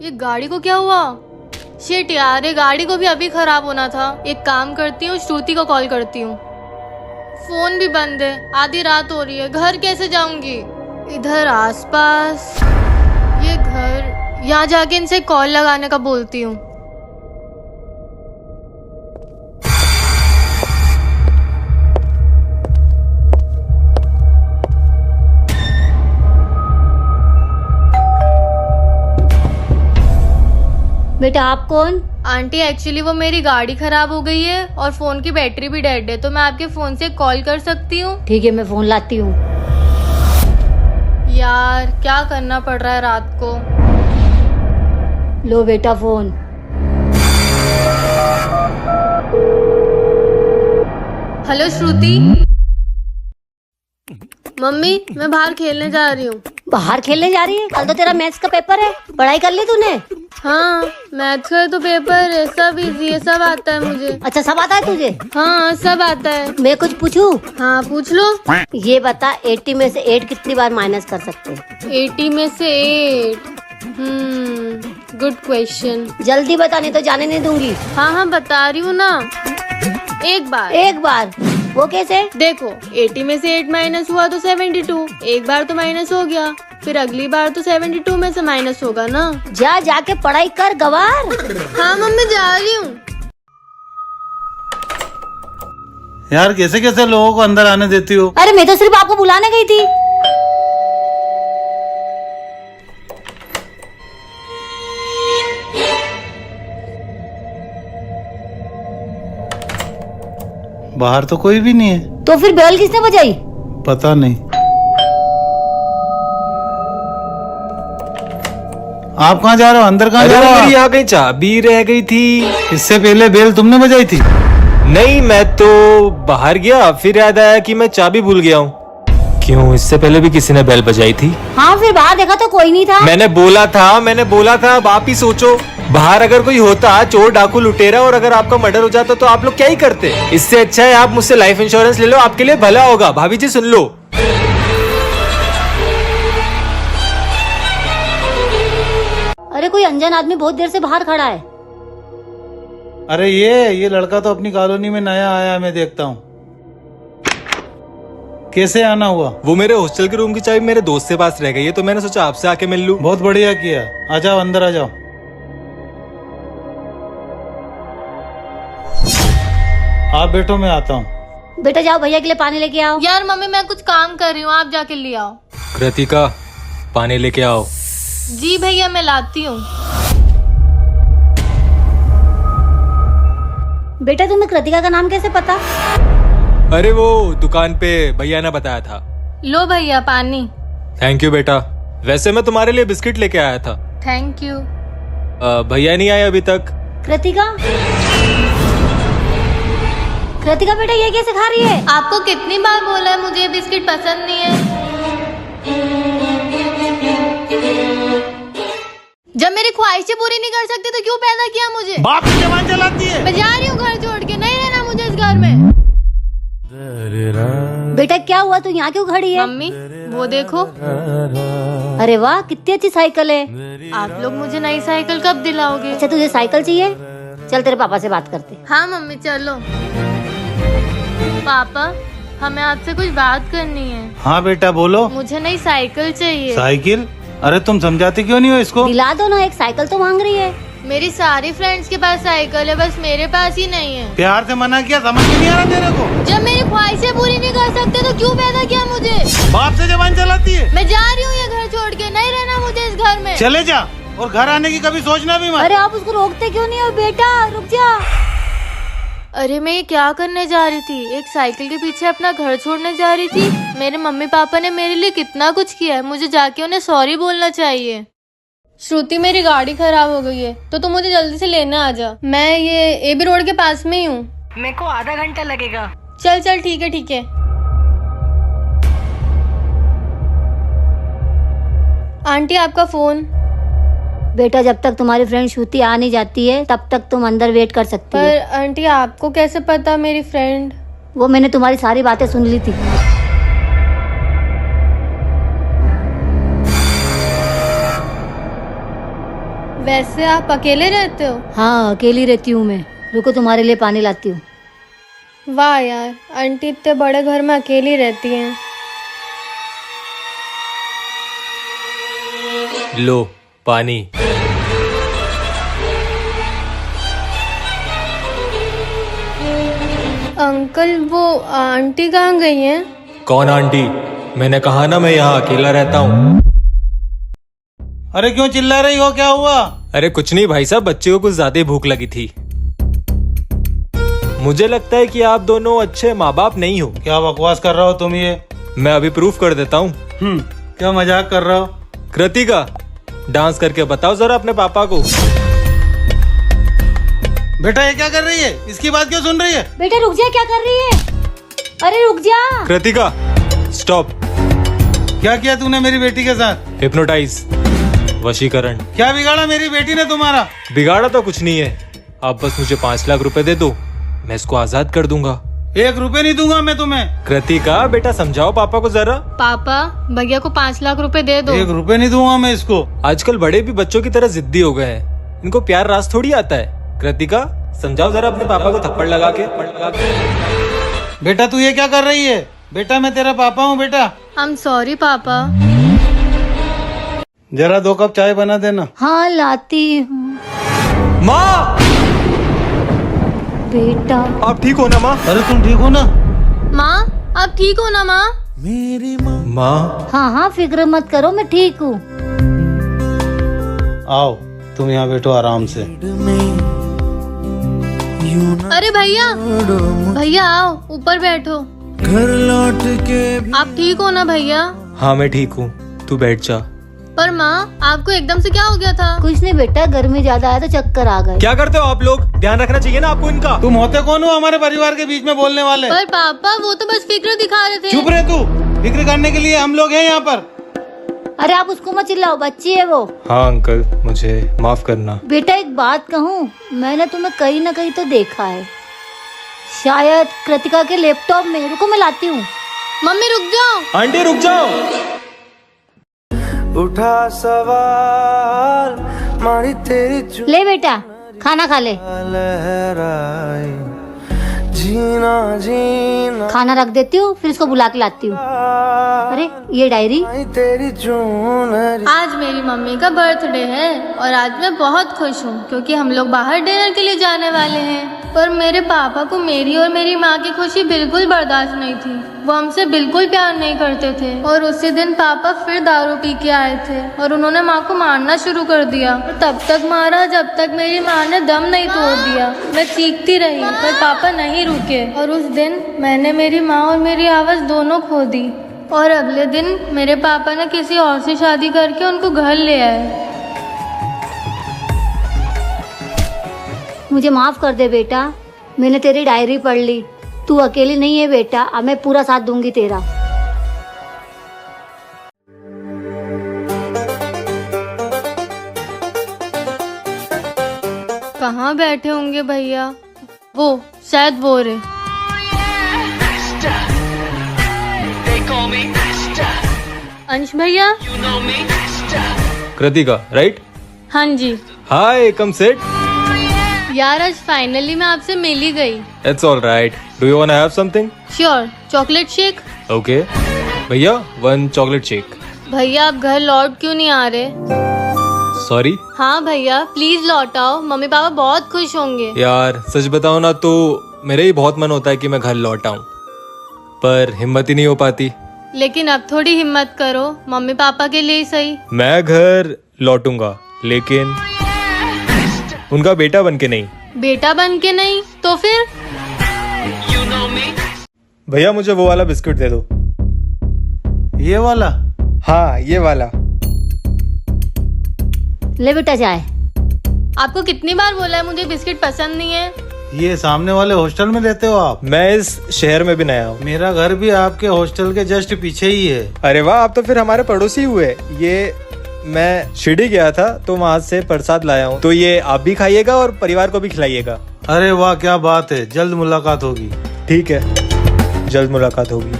ये गाड़ी को क्या हुआ? शिट यार, ये गाड़ी को भी अभी खराब होना था। एक काम करती हूँ, श्रुति को कॉल करती हूँ। फोन भी बंद है, आधी रात हो रही है, घर कैसे जाऊंगी? इधर आसपास ये घर, यहाँ जाके इनसे कॉल लगाने का बोलती हूँ। बेटा आप कौन? आंटी, एक्चुअली वो मेरी गाड़ी खराब हो गई है और फोन की बैटरी भी डेड है, तो मैं आपके फोन से कॉल कर सकती हूँ? ठीक है, मैं फोन लाती हूँ। यार क्या करना पड़ रहा है रात को। लो बेटा फोन। हेलो श्रुति। मम्मी, मैं बाहर खेलने जा रही हूँ। बाहर खेलने जा रही है? कल तो तेरा मैथ्स का पेपर है, पढ़ाई कर ली तूने? हाँ, मैथ्स का तो पेपर है, सब इजी है, सब आता है मुझे। अच्छा, सब आता है तुझे? हाँ, सब आता है। मैं कुछ पूछूं? हाँ, पूछ लो। ये बता, 80 में से 8 कितनी बार माइनस कर सकते हैं? 80 में से 8? Good question. जल्दी बता, नहीं तो जाने नहीं दूंगी। हाँ, बता रही हूँ ना। एक बार। एक बार? वो कैसे? देखो, 80 में से 8 माइनस हुआ तो 72। एक बार तो माइनस हो गया, फिर अगली बार तो 72 में से माइनस होगा ना। जाके पढ़ाई कर गवार। हाँ मम्मी, जा रही हूँ। यार कैसे कैसे लोगों को अंदर आने देती हो? अरे मैं तो सिर्फ आपको बुलाने गई थी। बाहर तो कोई भी नहीं है। तो फिर बेल किसने बजाई? पता नहीं। आप कहाँ जा रहे हो? अंदर कहाँ जा रहे हो? मेरी यहाँ कहीं चाबी रह गई थी। इससे पहले बेल तुमने बजाई थी? नहीं, मैं तो बाहर गया, फिर याद आया कि मैं चाबी भूल गया हूँ। क्यों, इससे पहले भी किसी ने बेल बजाई थी? हाँ, फिर बाहर देखा तो कोई नहीं था। मैंने बोला था, अब आप ही सोचो। बाहर अगर कोई होता, चोर डाकू लुटेरा, और अगर आपका मर्डर हो जाता तो आप लोग क्या ही करते? इससे अच्छा है आप मुझसे लाइफ इंश्योरेंस ले लो, आपके लिए भला होगा। भाभी जी सुन लो। अरे कोई अनजान आदमी बहुत देर से बाहर खड़ा है। अरे ये लड़का तो अपनी कॉलोनी में नया आया है, मैं देखता हूँ। कैसे आना हुआ? वो मेरे हॉस्टल के रूम की चाबी मेरे दोस्त के पास रह गई है, तो मैंने सोचा आपसे आके मिल लूं। बहुत बढ़िया किया। आ जाओ, अंदर आ जाओ। आप बैठो, मैं आता हूँ। बेटा जाओ, भैया के लिए पानी लेके आओ। यार मम्मी, मैं कुछ काम कर रही हूँ, आप जाके ले आओ। कृतिका, पानी लेके आओ। जी भैया, मैं लाती हूँ। बेटा तुम्हें कृतिका का नाम कैसे पता? अरे वो दुकान पे भैया ने बताया था। लो भैया पानी। थैंक यू बेटा। वैसे मैं तुम्हारे लिए बिस्किट लेके आया था। Thank you. भैया नहीं आए अभी तक। कृतिका बेटा, ये कैसे खा रही है? आपको कितनी बार बोला है मुझे बिस्किट पसंद नहीं है? जब मेरी ख्वाहिशें पूरी नहीं कर सकते तो क्यों पैदा किया मुझे? बाप की जबान चलाती है। मैं जा रही हूँ घर छोड़ के, नहीं रहना मुझे इस घर में। बेटा क्या हुआ, तू यहाँ क्यों खड़ी है? मम्मी, वो देखो। अरे वाह, कितनी अच्छी साइकिल है। आप लोग मुझे नई साइकिल कब दिलाओगे? अच्छा, तुझे साइकिल चाहिए? चल तेरे पापा से बात करते। हाँ मम्मी, चलो। पापा, हमें आपसे कुछ बात करनी है। हाँ बेटा बोलो। मुझे नई साइकिल चाहिए। साइकिल? अरे तुम समझाती क्यों नहीं हो इसको? दिला दो ना, एक साइकिल तो मांग रही है। मेरी सारी फ्रेंड्स के पास साइकिल है, बस मेरे पास ही नहीं है। प्यार से मना किया, समझ में नहीं आ रहा तेरे को? जब मेरी ख्वाहिशें पूरी नहीं कर सकते तो क्यों पैदा किया मुझे? बाप से जबान चलाती है। मैं जा रही हूँ ये घर छोड़ के, नहीं रहना मुझे इस घर में। चले जा, और घर आने की कभी सोचना भी मत। अरे आप उसको रोकते क्यों नहीं हो? बेटा रुक जा। अरे मैं ये क्या करने जा रही थी? एक साइकिल के पीछे अपना घर छोड़ने जा रही थी। मेरे मम्मी पापा ने मेरे लिए कितना कुछ किया है, मुझे जाके उन्हें सॉरी बोलना चाहिए। श्रुति, मेरी गाड़ी खराब हो गई है, तो तुम मुझे जल्दी से लेने आ जा। मैं ये एबी रोड के पास में ही हूँ। मेरे को आधा घंटा लगेगा। चल ठीक है। आंटी, आपका फोन। बेटा जब तक तुम्हारी फ्रेंड श्रुति आ नहीं जाती है तब तक तुम अंदर वेट कर सकती पर है। आंटी, आपको कैसे पता मेरी फ्रेंड? वो मैंने तुम्हारी सारी बातें सुन ली थी। वैसे आप अकेले रहते हो? हाँ अकेली रहती हूँ मैं। रुको तुम्हारे लिए पानी लाती हूँ। वाह यार, आंटी इतने बड़े घर में अकेली रहती हैं। लो पानी। अंकल वो आंटी कहाँ गई हैं? कौन आंटी? मैंने कहा ना मैं यहाँ अकेला रहता हूँ। अरे क्यों चिल्ला रही हो, क्या हुआ? अरे कुछ नहीं भाई साहब, बच्चे को कुछ ज्यादा ही भूख लगी थी। मुझे लगता है कि आप दोनों अच्छे माँ बाप नहीं हो। क्या बकवास कर रहे हो तुम ये? मैं अभी प्रूफ कर देता हूँ। क्या मजाक कर रहे हो? कृतिका, डांस करके बताओ जरा अपने पापा को। बेटा ये क्या कर रही है? इसकी बात क्यों सुन रही है? बेटा रुक जा, क्या कर रही है? अरे रुक जा। कृतिका स्टॉप। क्या किया तूने मेरी बेटी के साथ? हिप्नोटाइज, वशीकरण। क्या बिगाड़ा मेरी बेटी ने तुम्हारा? बिगाड़ा तो कुछ नहीं है, आप बस मुझे 5 लाख रुपए दे दो, मैं इसको आजाद कर दूंगा। 1 रुपए नहीं दूंगा मैं तुम्हें। कृतिका बेटा समझाओ पापा को जरा। पापा भैया को 5 लाख रुपए दे दो। 1 रुपए नहीं दूंगा मैं इसको। आजकल बड़े भी बच्चों की तरह जिद्दी हो गए हैं, इनको प्यार रास थोड़ी आता है। कृतिका समझाओ जरा अपने पापा को थप्पड़ लगा के। बेटा तू ये क्या कर रही है? बेटा मैं तेरा पापा हूँ बेटा। आई एम सॉरी पापा। जरा 2 कप चाय बना देना। हाँ लाती हूँ। माँ बेटा आप ठीक हो ना माँ? अरे तुम ठीक हो ना? माँ आप ठीक हो ना माँ? माँ हाँ हाँ फिक्र मत करो, मैं ठीक हूँ। आओ तुम यहाँ बैठो आराम से। अरे भैया भैया आओ ऊपर बैठो। घर लौट के आप ठीक हो ना भैया? हाँ मैं ठीक हूँ, तू बैठ जा। पर माँ आपको एकदम से क्या हो गया था? कुछ नहीं बेटा, गर्मी ज्यादा आया तो चक्कर आ गए। क्या करते हो आप लोग? ध्यान रखना चाहिए ना आपको इनका। तुम होते कौन हो हमारे परिवार के बीच में बोलने वाले? पर पापा वो तो बस फिक्र दिखा रहे थे। चुप रहे तू। फिक्र करने के लिए हम लोग हैं यहाँ पर। अरे आप उसको मत चिल्लाओ, बच्ची है वो। हाँ अंकल मुझे माफ करना। बेटा एक बात कहूँ, मैंने तुम्हें कहीं ना कहीं तो देखा है, शायद कृतिका के लैपटॉप में। रुको मैं लाती हूँ। मम्मी रुक जाओ। आंटी रुक जाओ। उठा सवाल मारी तेरी ले बेटा खाना खा ले। लहराए जीना जीना खाना रख देती हूँ, फिर इसको बुला के लाती हूँ। अरे ये डायरी। तेरी जून आज मेरी मम्मी का बर्थडे है और आज मैं बहुत खुश हूँ क्योंकि हम लोग बाहर डिनर के लिए जाने वाले हैं। पर मेरे पापा को मेरी और मेरी माँ की खुशी बिल्कुल बर्दाश्त नहीं थी। वो हमसे बिल्कुल प्यार नहीं करते थे और उसी दिन पापा फिर दारू पी के आए थे और उन्होंने माँ को मारना शुरू कर दिया। तब तक मारा जब तक मेरी माँ ने दम नहीं तोड़ दिया। मैं चीखती रही पर पापा नहीं रुके और उस दिन मैंने मेरी माँ और मेरी आवाज़ दोनों खो दी। और अगले दिन मेरे पापा ने किसी और से शादी करके उनको घर ले आए। मुझे माफ कर दे बेटा, मैंने तेरी डायरी पढ़ ली। तू अकेली नहीं है बेटा, अब मैं पूरा साथ दूंगी तेरा। कहाँ बैठे होंगे भैया? वो शायद वो रे। अंश भैया। कृतिका राइट? हाँ जी। हाय कम सिट। यार आज फाइनली मैं आपसे मिल ही गई। It's all right. Do you want to have something? Sure, chocolate shake. Okay भैया 1 चॉकलेट शेक। भैया आप घर लौट क्यों नहीं आ रहे? सॉरी हाँ भैया प्लीज लौट आओ, मम्मी पापा बहुत खुश होंगे। यार सच बताओ ना तो मेरा ही बहुत मन होता है कि मैं घर लौट आऊं, पर हिम्मत ही नहीं हो पाती। लेकिन अब थोड़ी हिम्मत करो, मम्मी पापा के लिए ही सही। मैं घर लौटूंगा लेकिन उनका बेटा बन के नहीं। बेटा बन के नहीं तो फिर? भैया मुझे वो वाला बिस्कुट दे दो। ये वाला? हाँ ये वाला। ले बेटा चाय। आपको कितनी बार बोला है मुझे बिस्किट पसंद नहीं है? ये सामने वाले हॉस्टल में रहते हो आप? मैं इस शहर में भी नया हूँ। मेरा घर भी आपके हॉस्टल के जस्ट पीछे ही है। अरे वाह, आप तो फिर हमारे पड़ोसी हुए। ये मैं शिरडी गया था तो वहाँ से प्रसाद लाया हूँ, तो ये आप भी खाइएगा और परिवार को भी खिलाइएगा। अरे वाह क्या बात है, जल्द मुलाकात होगी। ठीक है, जल्द मुलाकात होगी।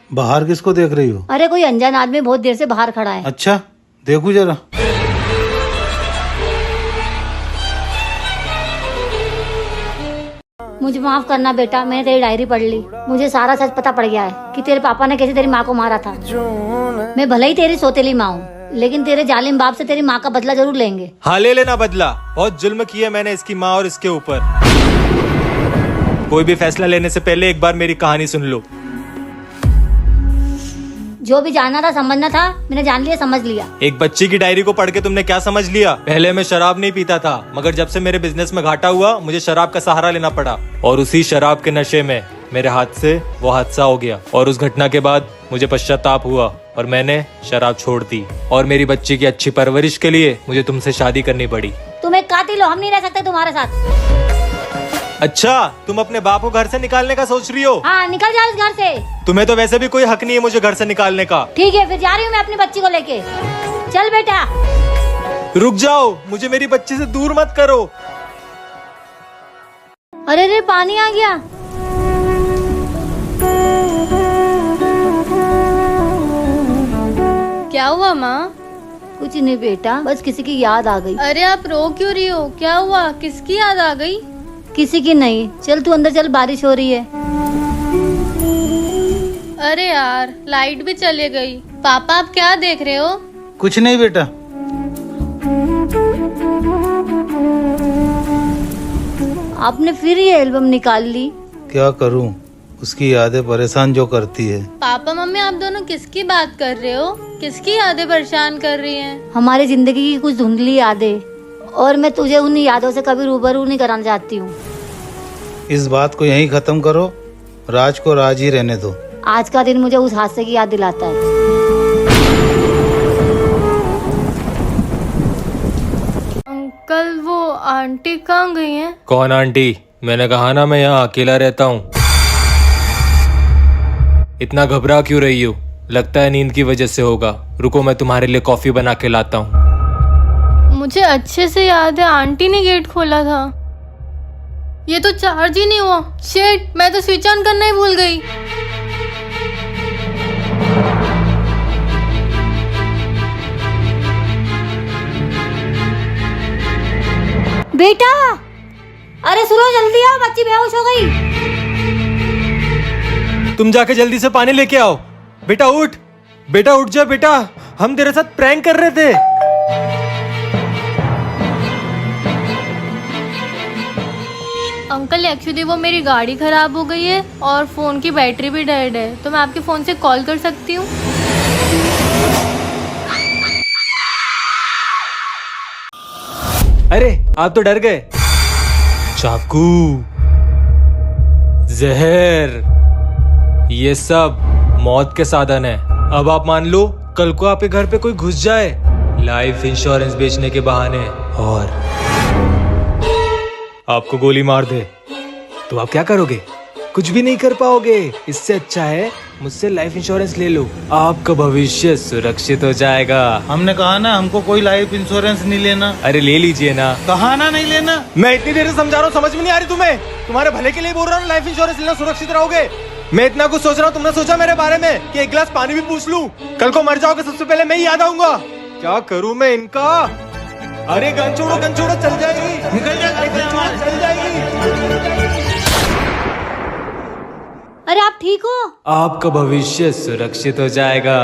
बाहर किसको देख रही हो? अरे कोई अनजान आदमी बहुत देर से बाहर खड़ा है। अच्छा, देखूं जरा। मुझे माफ करना बेटा, मैंने तेरी डायरी पढ़ ली। मुझे सारा सच पता पड़ गया है कि तेरे पापा ने कैसे तेरी माँ को मारा था। मैं भले ही तेरी सौतेली माँ हूँ, लेकिन तेरे जालिम बाप से तेरी माँ का बदला जरूर लेंगे। हाँ, ले लेना बदला। बहुत जुल्म किया मैंने इसकी माँ और इसके ऊपर। कोई भी फैसला लेने से पहले एक बार मेरी कहानी सुन लो। जो भी जानना था, समझना था, मैंने जान लिया, समझ लिया। एक बच्ची की डायरी को पढ़ के तुमने क्या समझ लिया? पहले मैं शराब नहीं पीता था, मगर जब से मेरे बिजनेस में घाटा हुआ मुझे शराब का सहारा लेना पड़ा, और उसी शराब के नशे में मेरे हाथ से वो हादसा हो गया। और उस घटना के बाद मुझे पश्चाताप हुआ और मैंने शराब छोड़ दी। और मेरी बच्ची की अच्छी परवरिश के लिए मुझे तुमसे शादी करनी पड़ी। तुम एक कातिल हो, हम नहीं रह सकते तुम्हारे साथ। अच्छा, तुम अपने बाप को घर से निकालने का सोच रही हो? हाँ, निकल जाओ इस घर से। तुम्हें तो वैसे भी कोई हक नहीं है मुझे घर से निकालने का। ठीक है, फिर जा रही हूँ मैं अपनी बच्ची को लेके। चल बेटा। रुक जाओ, मुझे मेरी बच्ची से दूर मत करो। अरे रे, पानी आ गया। क्या हुआ माँ? कुछ नहीं बेटा, बस किसी की याद आ गई। अरे आप रो क्यों रही हो? क्या हुआ? किसकी याद आ गई? किसी की नहीं, चल तू अंदर चल, बारिश हो रही है। अरे यार, लाइट भी चली गई। पापा आप क्या देख रहे हो? कुछ नहीं बेटा। आपने फिर ये एल्बम निकाल ली? क्या करूं, उसकी यादें परेशान जो करती है। पापा मम्मी आप दोनों किसकी बात कर रहे हो? किसकी यादें परेशान कर रही हैं? हमारी जिंदगी की कुछ धुंधली यादें, और मैं तुझे उन यादों से कभी रूबरू नहीं कराना चाहती हूँ। इस बात को यहीं खत्म करो, राज को राज ही रहने दो। आज का दिन मुझे उस हादसे की याद दिलाता है। अंकल वो आंटी कहाँ गई हैं? कौन आंटी? मैंने कहा ना मैं यहाँ अकेला रहता हूँ। इतना घबरा क्यों रही हो? लगता है नींद की वजह से होगा। रुको, मैं तुम्हारे लिए कॉफी बना के लाता हूँ। मुझे अच्छे से याद है आंटी ने गेट खोला था। ये तो चार्ज ही नहीं हुआ। शिट, मैं तो स्विच ऑन करना ही भूल गई। बेटा, अरे सुनो, जल्दी आओ, बच्ची बेहोश हो गई। तुम जाके जल्दी से पानी लेके आओ। बेटा उठ, बेटा उठ जा बेटा, हम तेरे साथ प्रैंक कर रहे थे। अंकल एक्चुअली वो मेरी गाड़ी खराब हो गई है और फोन की बैटरी भी डेड है, तो मैं आपके फोन से कॉल कर सकती हूँ? अरे आप तो डर गए। चाकू, जहर, ये सब मौत के साधन है। अब आप मान लो कल को आपके घर पे कोई घुस जाए लाइफ इंश्योरेंस बेचने के बहाने और आपको गोली मार दे, तो आप क्या करोगे? कुछ भी नहीं कर पाओगे। इससे अच्छा है मुझसे लाइफ इंश्योरेंस ले लो, आपका भविष्य सुरक्षित हो जाएगा। हमने कहा ना हमको कोई लाइफ इंश्योरेंस नहीं लेना। अरे ले लीजिए ना। कहा ना नहीं लेना। मैं इतनी देर से समझा रहा हूँ, समझ में नहीं आ रही तुम्हें? तुम्हारे भले के लिए बोल रहा हूँ, लाइफ इंश्योरेंस लेना, सुरक्षित रहोगे। मैं इतना कुछ सोच रहा हूँ, तुमने सोचा मेरे बारे में कि एक गिलास पानी भी पूछ लूं? कल को मर जाओगे सबसे पहले मैं ही याद आऊंगा। क्या करूं मैं इनका? अरे गन छोड़ो, गन छोड़ो, चल जाएगी, निकल जाएगी, चल जाएगी। अरे आप ठीक हो? आपका भविष्य सुरक्षित हो जाएगा।